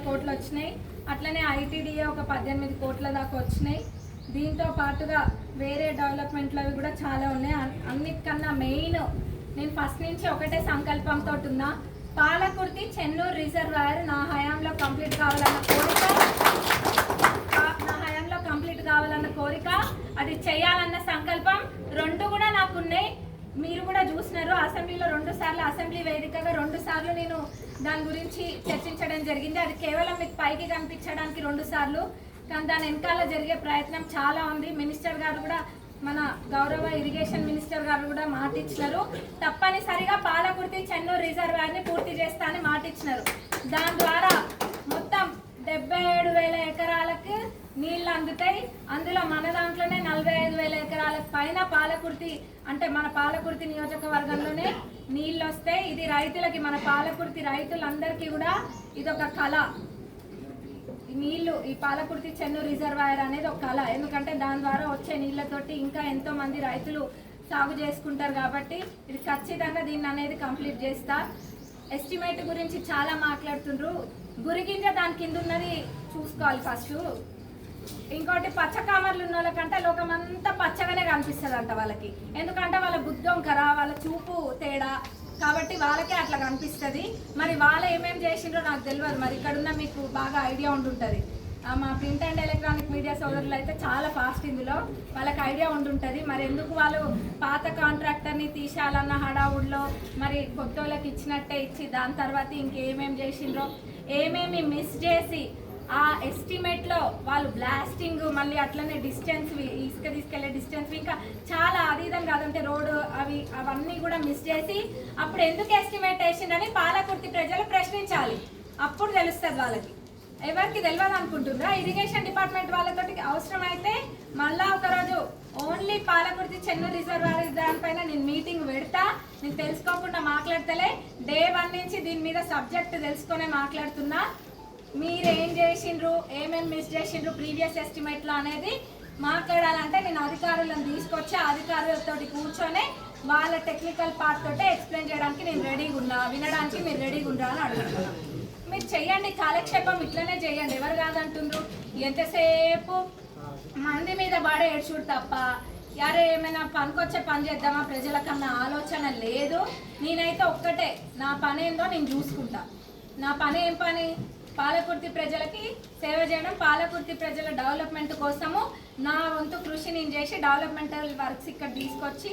కోట్లు వచ్చినాయి. అట్లనే ఐటీడీఏ ఒక 18 కోట్ల దాకా వచ్చినాయి. దీంతో పాటుగా వేరే డెవలప్మెంట్లు కూడా చాలా ఉన్నాయి. అన్నిటికన్నా మెయిన్ నేను ఫస్ట్ నుంచి ఒకటే సంకల్పంతో ఉన్నా, పాలకుర్తి చెన్నూరు రిజర్వాయర్ నా హయాంలో కంప్లీట్ కావాలన్న కోరిక, అది చేయాలన్న సంకల్పం రెండు కూడా నాకున్నాయి. మీరు కూడా చూసినారు, అసెంబ్లీలో 2 సార్లు, అసెంబ్లీ వేదికగా 2 సార్లు నేను దాని గురించి చర్చించడం జరిగింది. అది కేవలం మీకు పైకి కనిపించడానికి 2 సార్లు, కానీ దాని వెనకాల జరిగే ప్రయత్నం చాలా ఉంది. మినిస్టర్ గారు కూడా, మన గౌరవ ఇరిగేషన్ మినిస్టర్ గారు కూడా మాట ఇచ్చినారు, తప్పనిసరిగా పాలకుర్తి చెన్నూరు రిజర్వాయర్ని పూర్తి చేస్తా అని మాట ఇచ్చినారు. దాని ద్వారా మొత్తం 77,000 ఎకరాలకు నీళ్ళు అందుతాయి. అందులో మన దాంట్లోనే 45,000 ఎకరాలకు పైన పాలకుర్తి, అంటే మన పాలకుర్తి నియోజకవర్గంలోనే నీళ్ళు వస్తాయి. ఇది రైతులకి, మన పాలకుర్తి రైతులందరికీ కూడా ఇదొక కళ. నీళ్లు, ఈ పాలకుర్తి చెన్నూరు రిజర్వాయర్ అనేది ఒక కళ. ఎందుకంటే దాని ద్వారా వచ్చే నీళ్లతోటి ఇంకా ఎంతో మంది రైతులు సాగు చేసుకుంటారు. కాబట్టి ఇది ఖచ్చితంగా దీన్ని అనేది కంప్లీట్ చేస్తా. ఎస్టిమేట్ గురించి చాలా మాట్లాడుతుండ్రు. గురిగింజ దాని కింద ఉన్నది చూసుకోవాలి ఫస్ట్. ఇంకోటి, పచ్చకామర్లు ఉన్న వాళ్ళకంటే లోకమంతా పచ్చగానే కనిపిస్తుంది అంట వాళ్ళకి. ఎందుకంటే వాళ్ళ బుద్ధొంకర, వాళ్ళ చూపు తేడా, కాబట్టి వాళ్ళకే అట్లా కనిపిస్తుంది. మరి వాళ్ళు ఏమేమి చేసిండ్రో నాకు తెలియదు. మరి ఇక్కడున్న మీకు బాగా ఐడియా ఉండుంటుంది. మా ప్రింట్ అండ్ ఎలక్ట్రానిక్ మీడియా సోదరులు అయితే చాలా ఫాస్ట్, ఇందులో వాళ్ళకి ఐడియా ఉండుంటుంది. మరి ఎందుకు వాళ్ళు పాత కాంట్రాక్టర్ని తీసేయాలన్న హడావుడిలో మరి కొత్త వాళ్ళకి ఇచ్చినట్టే ఇచ్చి దాని తర్వాత ఇంకేమేమి చేసిండ్రో, ఏమేమి మిస్ చేసి ఆ ఎస్టిమేట్లో వాళ్ళు బ్లాస్టింగ్, మళ్ళీ అట్లనే డిస్టెన్స్, ఇసుక తీసుకెళ్లే డిస్టెన్స్, ఇంకా చాలా అదీదం కాదంటే రోడ్డు, అవన్నీ కూడా మిస్ చేసి అప్పుడు ఎందుకు ఎస్టిమేట్ వేసిందని పాలకుర్తి ప్రజలు ప్రశ్నించాలి. అప్పుడు తెలుస్తుంది వాళ్ళకి. ఎవరికి తెలియదు అనుకుంటుండ్రా? ఇరిగేషన్ డిపార్ట్మెంట్ వాళ్ళతో అవసరమైతే మళ్ళా ఒకరోజు ఓన్లీ పాలకుర్తి చెన్నూరు రిజర్వాయర్ దానిపైన నేను మీటింగ్ పెడతా. నేను తెలుసుకోకుండా మాట్లాడతలే. డే 1 నుంచి దీని మీద సబ్జెక్ట్ తెలుసుకునే మాట్లాడుతున్నా. మీరేం చేసిండ్రు, ఏమేమి మిస్ చేసిండ్రు ప్రీవియస్ ఎస్టిమేట్లో అనేది మాట్లాడాలంటే నేను అధికారులను తీసుకొచ్చి అధికారులతో కూర్చొని వాళ్ళ టెక్నికల్ పార్ట్ తోటే ఎక్స్ప్లెయిన్ చేయడానికి నేను రెడీగా ఉన్నా. వినడానికి మీరు రెడీగా ఉండరా అని అడుగుతున్నాను. మీరు చెయ్యండి, కాలక్షేపం ఇట్లనే చెయ్యండి, ఎవరు కాదంటుండ్రు. ఎంతసేపు మంది మీద పడే ఏడ్చుడు తప్ప యారే ఏమైనా పనికొచ్చే పని చేద్దామా ప్రజలకన్నా ఆలోచన లేదు. నేనైతే ఒక్కటే, నా పని ఏందో నేను చూసుకుంటా. నా పని ఏం పని? పాలకుర్తి ప్రజలకి సేవ చేయడం, పాలకుర్తి ప్రజల డెవలప్మెంట్ కోసము నా వంతు కృషి నేను చేసి డెవలప్మెంటల్ వర్క్స్ ఇక్కడ తీసుకొచ్చి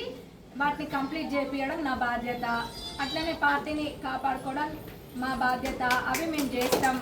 వాటిని కంప్లీట్ చేయించడం నా బాధ్యత. అట్లనే పార్టీని కాపాడుకోవడం మా బాధ్యత. అవి మేము చేస్తాం.